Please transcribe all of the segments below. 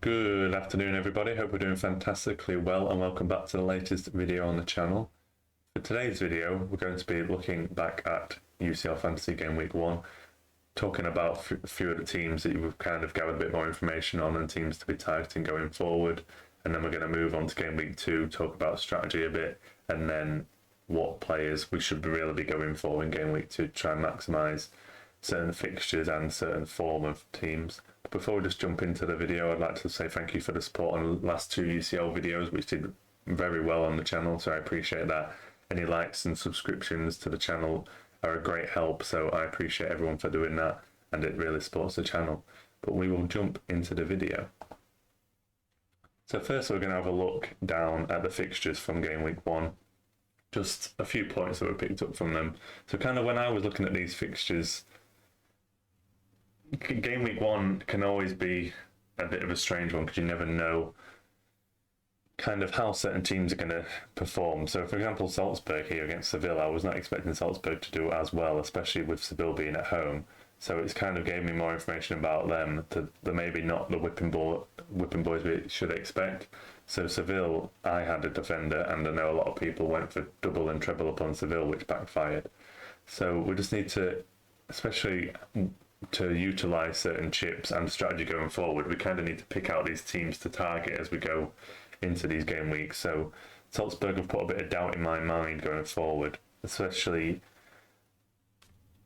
Good afternoon, everybody. Hope we're doing fantastically well, and welcome back to the latest video on the channel. For today's video, we're going to be looking back at UCL Fantasy Game Week 1, talking about a few of the teams that you've kind of gathered a bit more information on and teams to be targeting going forward. And then we're going to move on to Game Week 2, talk about strategy a bit, and then what players we should really be going for in Game Week 2 to try and maximise certain fixtures and certain form of teams. But before we just jump into the video, I'd like to say thank you for the support on the last two UCL videos, which did very well on the channel, so I appreciate that. Any likes and subscriptions to the channel are a great help, so I appreciate everyone for doing that, and it really supports the channel. But we will jump into the video. So first we're going to have a look down at the fixtures from Game Week 1. Just a few points that were picked up from them. So kind of when I was looking at these fixtures, Game Week 1 can always be a bit of a strange one because you never know kind of how certain teams are going to perform. So for example, Salzburg here against Seville, I was not expecting Salzburg to do as well, especially with Seville being at home. So it's kind of gave me more information about them. They're maybe not the whipping boys we should expect. So Seville, I had a defender, and I know a lot of people went for double and treble upon Seville, which backfired. So we just need to, especially to utilise certain chips and strategy going forward, we kind of need to pick out these teams to target as we go into these game weeks. So Salzburg have put a bit of doubt in my mind going forward, especially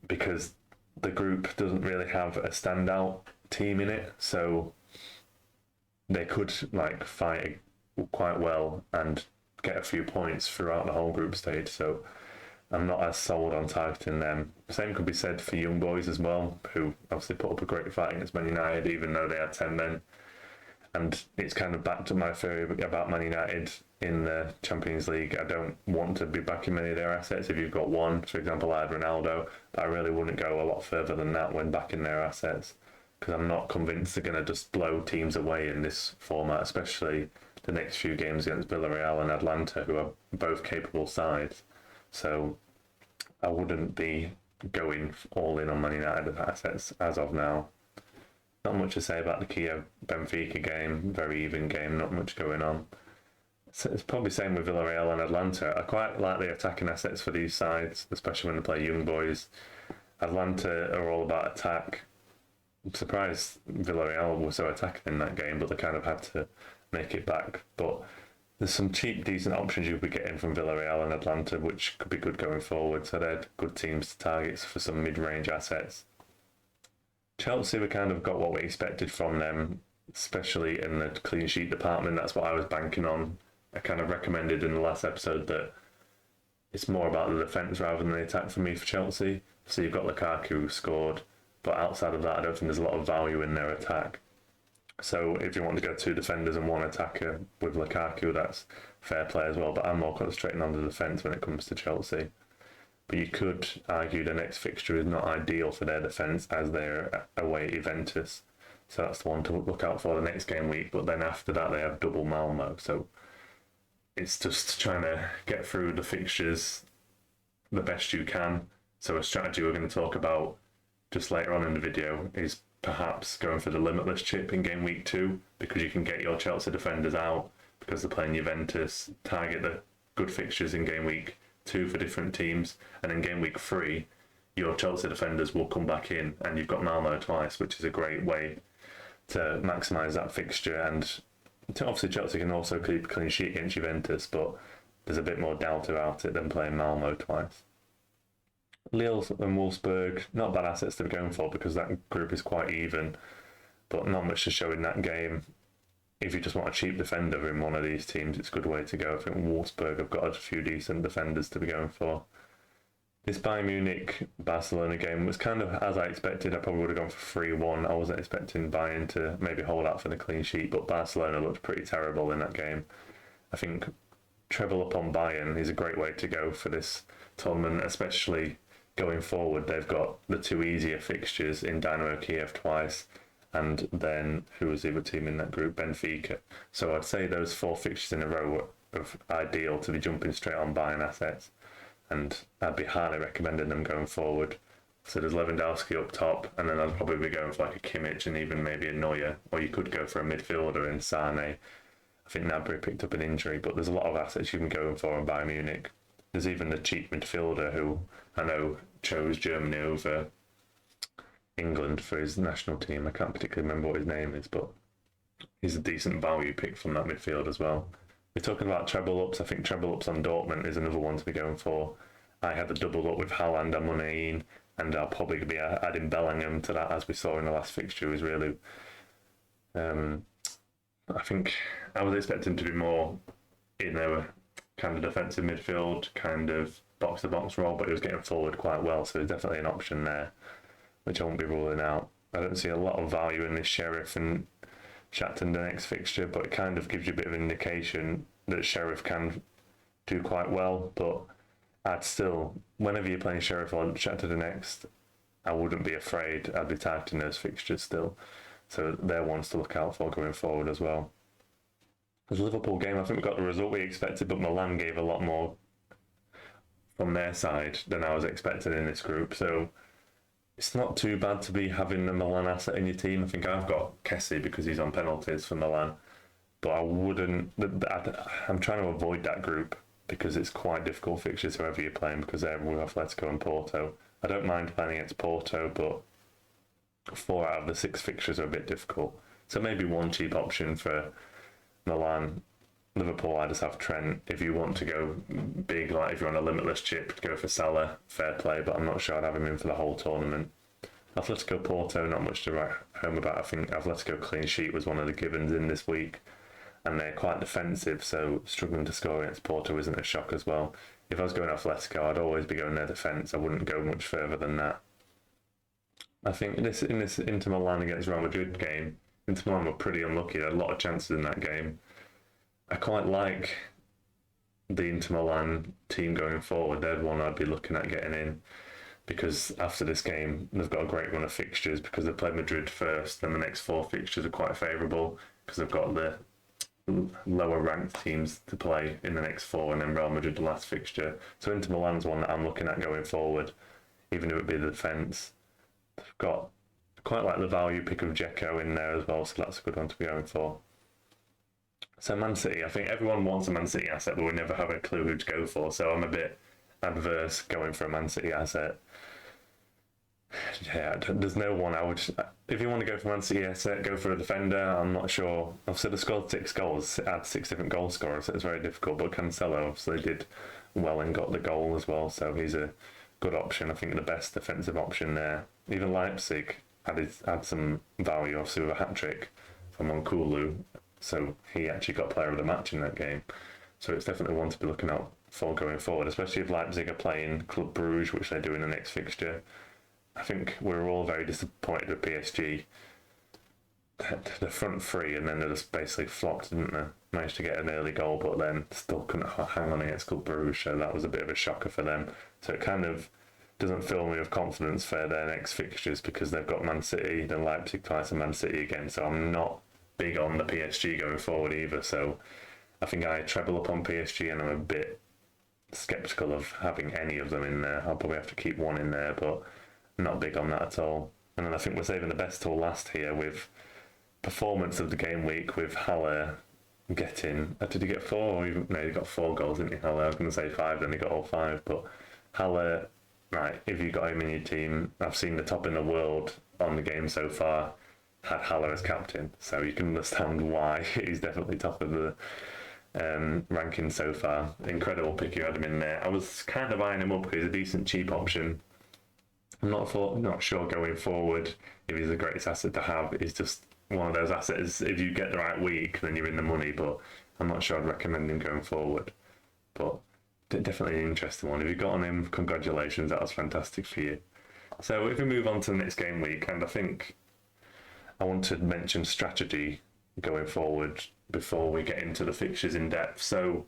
because the group doesn't really have a standout team in it, so they could like fight quite well and get a few points throughout the whole group stage. So I'm not as sold on targeting them. Same could be said for Young Boys as well, who obviously put up a great fight against Man United, even though they had 10 men. And it's kind of backed up my theory about Man United in the Champions League. I don't want to be backing many of their assets. If you've got one, for example, I had Ronaldo, but I really wouldn't go a lot further than that when backing their assets, because I'm not convinced they're going to just blow teams away in this format, especially the next few games against Villarreal and Atlanta, who are both capable sides. So I wouldn't be going all in on Man United assets as of now. Not much to say about the Kiev Benfica game, very even game, not much going on. So it's probably same with Villarreal and Atlanta. I quite like the attacking assets for these sides, especially when they play Young Boys. Atlanta are all about attack. I'm surprised Villarreal were so attacking in that game, but they kind of had to make it back. But there's some cheap, decent options you'll be getting from Villarreal and Atlanta, which could be good going forward. So they're good teams to target for some mid-range assets. Chelsea, we kind of got what we expected from them, especially in the clean sheet department. That's what I was banking on. I kind of recommended in the last episode that it's more about the defence rather than the attack for me for Chelsea. So you've got Lukaku who scored, but outside of that, I don't think there's a lot of value in their attack. So if you want to go two defenders and one attacker with Lukaku, that's fair play as well. But I'm more concentrating on the defence when it comes to Chelsea. But you could argue the next fixture is not ideal for their defence as they're away at Juventus. So that's the one to look out for the next game week. But then after that, they have double Malmo. So it's just trying to get through the fixtures the best you can. So a strategy we're going to talk about just later on in the video is perhaps going for the limitless chip in game week 2, because you can get your Chelsea defenders out because they're playing Juventus, target the good fixtures in game week 2 for different teams, and in game week 3 your Chelsea defenders will come back in and you've got Malmo twice, which is a great way to maximise that fixture. And obviously Chelsea can also keep a clean sheet against Juventus, but there's a bit more doubt about it than playing Malmo twice. Lille and Wolfsburg, not bad assets to be going for because that group is quite even, but not much to show in that game. If you just want a cheap defender in one of these teams, it's a good way to go. I think Wolfsburg have got a few decent defenders to be going for. This Bayern Munich-Barcelona game was kind of as I expected. I probably would have gone for 3-1. I wasn't expecting Bayern to maybe hold out for the clean sheet, but Barcelona looked pretty terrible in that game. I think treble upon Bayern is a great way to go for this tournament, especially going forward. They've got the two easier fixtures in Dynamo Kiev twice, and then who was the other team in that group? Benfica. So I'd say those 4 fixtures in a row are ideal to be jumping straight on Bayern assets, and I'd be highly recommending them going forward So there's Lewandowski up top, and then I'd probably be going for like a Kimmich and even maybe a Neuer, or you could go for a midfielder in Sane. I think Gnabry picked up an injury, but there's a lot of assets you can go for in Bayern Munich. There's even the cheap midfielder who I know chose Germany over England for his national team. I can't particularly remember what his name is, but he's a decent value pick from that midfield as well. We're talking about treble ups. I think treble ups on Dortmund is another one to be going for. I had a double up with Haaland and Muniain, and I'll probably be adding Bellingham to that, as we saw in the last fixture. Was really, I think I was expecting to be more in a kind of defensive midfield, kind of box to box role, but he was getting forward quite well, so there's definitely an option there, which I won't be ruling out. I don't see a lot of value in this Sheriff and Shakhtar Donetsk fixture, but it kind of gives you a bit of an indication that Sheriff can do quite well, but I'd still, whenever you're playing Sheriff or Shakhtar Donetsk, I wouldn't be afraid. I'd be targeting those fixtures still. So they're ones to look out for going forward as well. The Liverpool game, I think we got the result we expected, but Milan gave a lot more from their side than I was expecting in this group. So it's not too bad to be having a Milan asset in your team. I think I've got Kessie because he's on penalties for Milan, but I wouldn't. I'm trying to avoid that group because it's quite difficult fixtures whoever you're playing, because they're with Atletico and Porto. I don't mind playing against Porto, but 4 out of the 6 fixtures are a bit difficult. So maybe one cheap option for Milan. Liverpool, I just have Trent. If you want to go big, like if you're on a limitless chip, go for Salah, fair play, but I'm not sure I'd have him in for the whole tournament. Atletico Porto, not much to write home about. I think Atletico clean sheet was one of the givens in this week, and they're quite defensive, so struggling to score against Porto isn't a shock as well. If I was going Atletico, I'd always be going their defence. I wouldn't go much further than that. I think in this Inter Milan against Real Madrid game, Inter Milan were pretty unlucky. They had a lot of chances in that game. I quite like the Inter Milan team going forward. They're one I'd be looking at getting in, because after this game, they've got a great run of fixtures because they played Madrid first, then the next 4 fixtures are quite favourable because they've got the lower ranked teams to play in the next 4, and then Real Madrid the last fixture. So Inter Milan's one that I'm looking at going forward, even if it be the defence. They've got quite like the value pick of Dzeko in there as well, so that's a good one to be going for. So Man City, I think everyone wants a Man City asset, but we never have a clue who to go for, so I'm a bit adverse going for a Man City asset. Yeah, there's no one I would. If you want to go for Man City asset, go for a defender. I'm not sure. Obviously, they scored 6 goals, had 6 different goal scorers, so it's very difficult. But Cancelo obviously did well and got the goal as well, so he's a good option. I think the best defensive option there. Even Leipzig had some value, obviously, with a hat trick from Onkulu, so he actually got player of the match in that game. So it's definitely one to be looking out for going forward, especially if Leipzig are playing Club Brugge, which they do in the next fixture. I think we're all very disappointed with PSG. The front 3, and then they just basically flopped, didn't they? Managed to get an early goal, but then still couldn't hang on against Club Brugge, so that was a bit of a shocker for them. So it kind of doesn't fill me with confidence for their next fixtures, because they've got Man City, then Leipzig twice, and Man City again. So I'm not big on the PSG going forward either. So I think I treble up on PSG, and I'm a bit sceptical of having any of them in there. I'll probably have to keep one in there, but not big on that at all. And then I think we're saving the best till last here with performance of the game week, with Haller getting, did he get 4? Or even, no, he got 4 goals, didn't he, Haller? I was going to say 5, then he got all 5. But Haller, right, if you got him in your team, I've seen the top in the world on the game so far had Haller as captain, so you can understand why he's definitely top of the ranking so far. Incredible pick you had him in there. I was kind of eyeing him up because he's a decent cheap option. I'm not sure going forward if he's the greatest asset to have. He's just one of those assets. If you get the right week, then you're in the money, but I'm not sure I'd recommend him going forward. But definitely an interesting one. If you got on him, congratulations, that was fantastic for you. So if we move on to the next game week, and I think I want to mention strategy going forward before we get into the fixtures in depth. So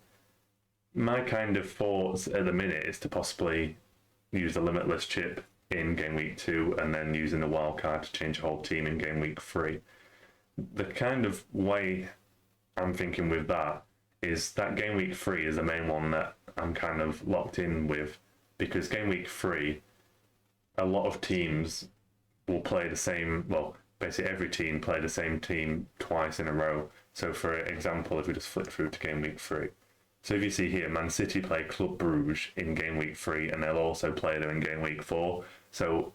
my kind of thoughts at the minute is to possibly use the limitless chip in game week 2, and then using the wild card to change the whole team in game week 3. The kind of way I'm thinking with that is that game week 3 is the main one that I'm kind of locked in with, because game week 3, a lot of teams will play the same. Well, basically every team play the same team twice in a row. So, for example, if we just flip through to game week 3, so if you see here, Man City play Club Bruges in game week 3, and they'll also play them in game week 4. So,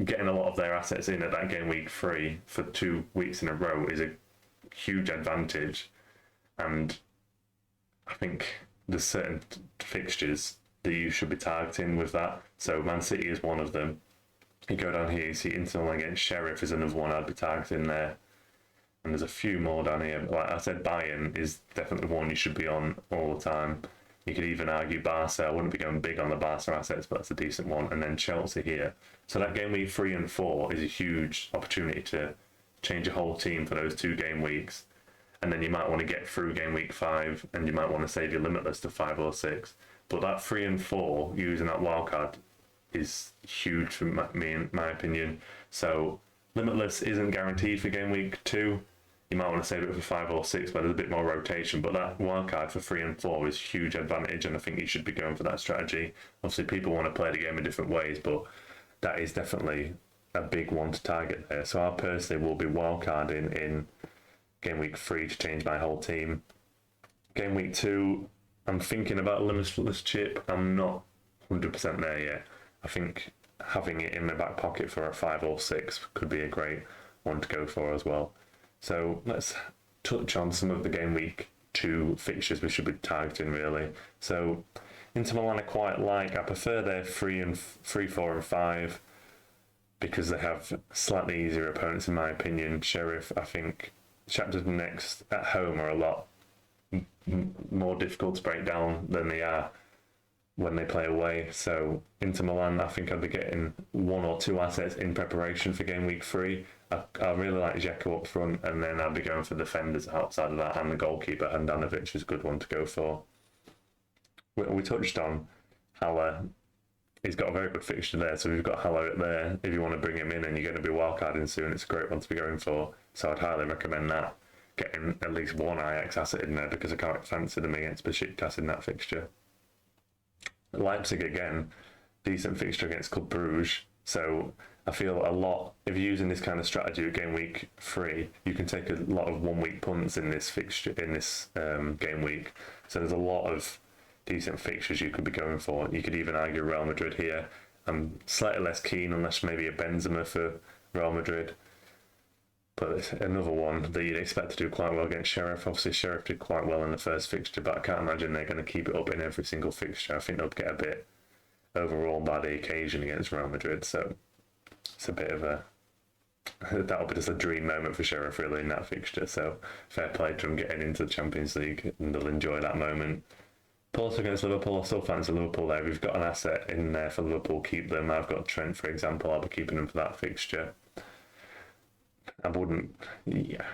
getting a lot of their assets in at that game week 3 for 2 weeks in a row is a huge advantage. And I think there's certain fixtures that you should be targeting with that. So Man City is one of them. You go down here, you see Inter Milan against Sheriff is another one I'd be targeting there. And there's a few more down here. Like I said, Bayern is definitely one you should be on all the time. You could even argue Barca. I wouldn't be going big on the Barca assets, but that's a decent one. And then Chelsea here. So that game week 3 and 4 is a huge opportunity to change your whole team for those 2 game weeks. And then you might want to get through game week 5, and you might want to save your limitless to 5 or 6. But that 3 and 4, using that wildcard, is huge for me, in my opinion. So limitless isn't guaranteed for game week 2. You might want to save it for 5 or 6 where there's a bit more rotation, but that wildcard for 3 and 4 is huge advantage, and I think you should be going for that strategy. Obviously, people want to play the game in different ways, but that is definitely a big one to target there. So I personally will be wildcarding in game week 3 to change my whole team. Game week 2, I'm thinking about a limitless chip. I'm not 100% there yet. I think having it in my back pocket for a 5 or 6 could be a great one to go for as well. So let's touch on some of the game week 2 fixtures we should be targeting really. So Inter Milan I quite like. I prefer their 3, 4 and 5 because they have slightly easier opponents in my opinion. Sheriff, I think Chapters next at home are a lot more difficult to break down than they are when they play away. So Inter Milan, I think I'll be getting 1 or 2 assets in preparation for game week 3. I really like Dzeko up front, and then I'll be going for defenders outside of that, and the goalkeeper Handanovic is a good one to go for. We touched on Haller. He's got a very good fixture there, so we've got Haller there. If you want to bring him in and you're going to be wildcarding soon, it's a great one to be going for. So I'd highly recommend that. Getting at least 1 Ajax asset in there because I can't fancy them against Besiktas in that fixture. Leipzig again, decent fixture against Club Bruges. So I feel a lot, if you're using this kind of strategy with game week 3, you can take a lot of 1 week punts in this fixture, in this game week. So there's a lot of decent fixtures you could be going for. You could even argue Real Madrid here. I'm slightly less keen unless maybe a Benzema for Real Madrid. But it's another one that you'd expect to do quite well against Sheriff. Obviously, Sheriff did quite well in the first fixture, but I can't imagine they're going to keep it up in every single fixture. I think they'll get a bit overawed by the occasion against Real Madrid. So it's a bit of a... that'll be just a dream moment for Sheriff, really, in that fixture. So fair play to them getting into the Champions League, and they'll enjoy that moment. Porto against Liverpool, I still fancy Liverpool there. We've got an asset in there for Liverpool, keep them. I've got Trent, for example. I'll be keeping them for that fixture. I wouldn't... yeah.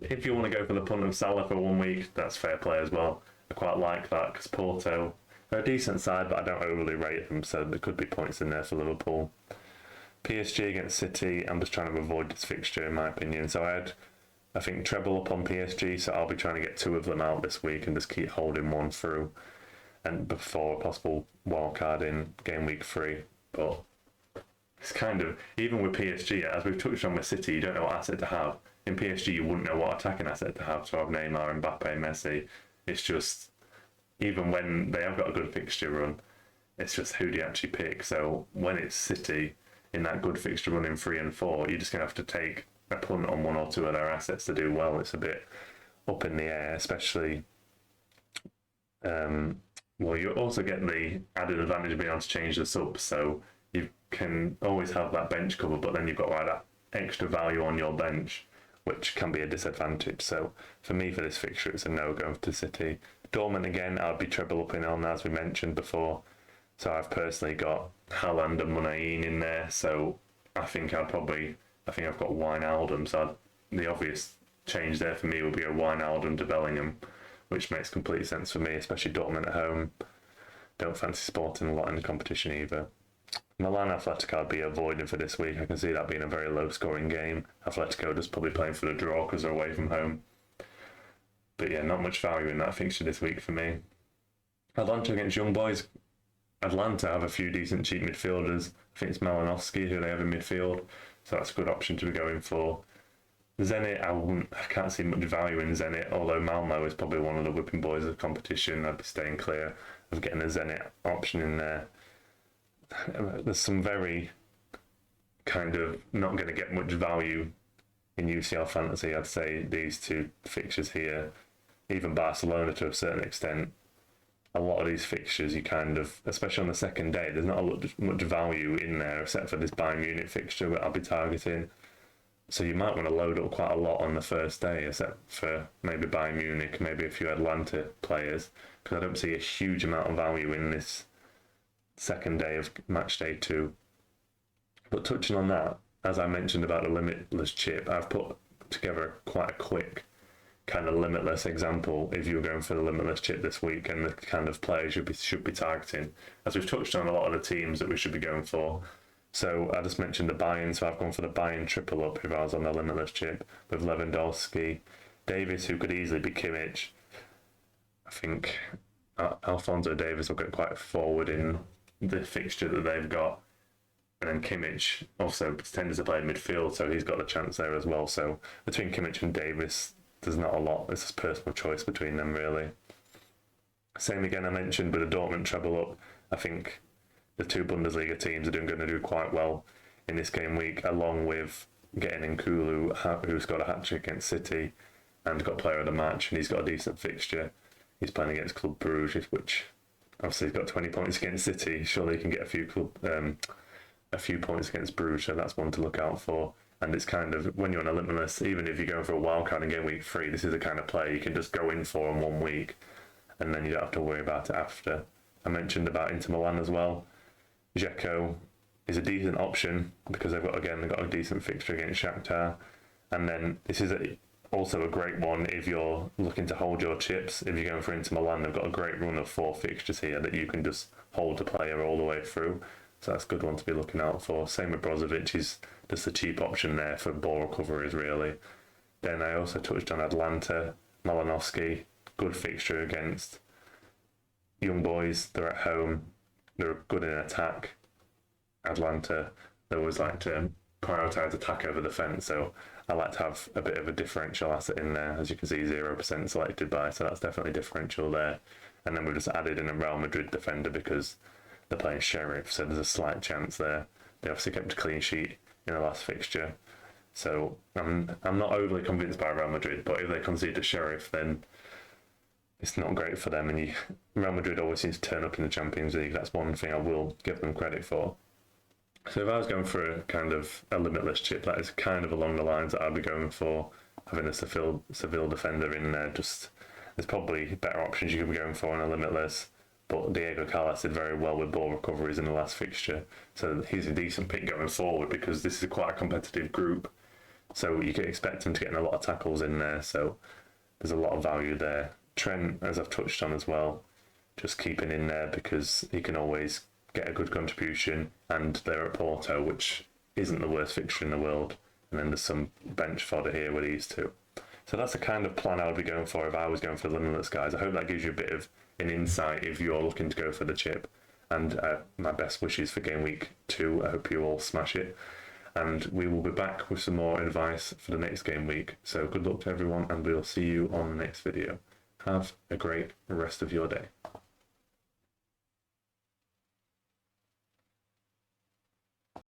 If you want to go for the punt of Salah for 1 week, that's fair play as well. I quite like that because Porto, they're a decent side, but I don't overly rate them, so there could be points in there for Liverpool. PSG against City, I'm just trying to avoid this fixture in my opinion. So I think treble up on PSG, so I'll be trying to get 2 of them out this week and just keep holding 1 through, and before a possible wildcard in game week 3. But it's kind of, even with PSG, as we've touched on with City, you don't know what asset to have. In PSG, you wouldn't know what attacking asset to have. So I have Neymar, Mbappe, Messi. It's just, even when they have got a good fixture run, it's just who do you actually pick. So when it's City in that good fixture run in 3 and 4, you're just going to have to take a punt on 1 or 2 of their assets to do well. It's a bit up in the air, especially... well, you also get the added advantage of being able to change the subs, so you can always have that bench cover, but then you've got like that extra value on your bench, which can be a disadvantage. So for me, for this fixture, it's a no going to City. Dortmund again, I'd be treble upping on, as we mentioned before. So I've personally got Haaland and Munayin in there, so I think I've got Wijnaldum, so the obvious change there for me would be a Wijnaldum to Bellingham, which makes complete sense for me, especially Dortmund at home. Don't fancy Sporting a lot in the competition either. Milan Atletico I'd be avoiding for this week. I can see that being a very low scoring game. Atletico just probably playing for the draw because they're away from home. But yeah, not much value in that fixture this week for me. Atlanta against Young Boys. Atlanta have a few decent cheap midfielders. I think it's Malinowski who they have in midfield, so that's a good option to be going for. Zenit, I can't see much value in Zenit, although Malmo is probably one of the whipping boys of the competition. I'd be staying clear of getting a Zenit option in there. There's some very kind of not going to get much value in UCL Fantasy. I'd say these two fixtures here, even Barcelona to a certain extent, a lot of these fixtures you kind of, especially on the second day, there's not a lot, much value in there except for this Bayern Munich fixture that I'll be targeting. So you might want to load up quite a lot on the first day, except for maybe Bayern Munich, maybe a few Atlanta players, because I don't see a huge amount of value in this second day of match day 2. But touching on that, as I mentioned about the limitless chip, I've put together quite a quick kind of limitless example if you were going for the limitless chip this week and the kind of players you should be targeting, as we've touched on a lot of the teams that we should be going for. So I just mentioned the Bayern, so I've gone for the Bayern triple up if I was on the limitless chip with Lewandowski, Davis, who could easily be Kimmich. I think Alphonso Davies will get quite forward in the fixture that they've got. And then Kimmich also tends to play midfield, so he's got a chance there as well. So between Kimmich and Davis, there's not a lot. It's a personal choice between them, really. Same again, I mentioned with the Dortmund treble up. I think the two Bundesliga teams are going to do quite well in this game week, along with getting Nkulu, who's got a hat-trick against City and got player of the match, and he's got a decent fixture. He's playing against Club Brugge, which obviously he's got 20 points against City. Surely he can get a few points against Bruges, so that's one to look out for. And it's kind of, when you're on a limitless, even if you're going for a wild card in game week 3, this is the kind of player you can just go in for in 1 week, and then you don't have to worry about it after. I mentioned about Inter Milan as well. Dzeko is a decent option because they've got a decent fixture against Shakhtar. And then this is also a great one if you're looking to hold your chips. If you're going for Inter Milan, they've got a great run of 4 fixtures here that you can just hold the player all the way through. So that's a good one to be looking out for. Same with Brozovic, he's just a cheap option there for ball recoveries, really. Then I also touched on Atlanta, Malinowski, good fixture against young boys. They're at home, they're good in attack. Atlanta, they always like to prioritise attack over defence, so I like to have a bit of a differential asset in there. As you can see, 0% selected by, so that's definitely differential there. And then we've just added in a Real Madrid defender because they're playing Sheriff, so there's a slight chance there. They obviously kept a clean sheet in the last fixture, so I'm not overly convinced by Real Madrid, but if they concede to Sheriff, then it's not great for them. And Real Madrid always seems to turn up in the Champions League. That's one thing I will give them credit for. So if I was going for a kind of a limitless chip, that is kind of along the lines that I'd be going for, having a Seville defender in there. Just there's probably better options you could be going for in a limitless. But Diego Callas did very well with ball recoveries in the last fixture, so he's a decent pick going forward because this is quite a competitive group. So you can expect him to get a lot of tackles in there. So there's a lot of value there. Trent, as I've touched on as well, just keeping in there because he can always get a good contribution, and they're at Porto, which isn't the worst fixture in the world. And then there's some bench fodder here with these two. So that's the kind of plan I would be going for if I was going for the limitless guys. I hope that gives you a bit of an insight if you're looking to go for the chip. And my best wishes for game week 2. I hope you all smash it. And we will be back with some more advice for the next game week. So good luck to everyone, and we'll see you on the next video. Have a great rest of your day.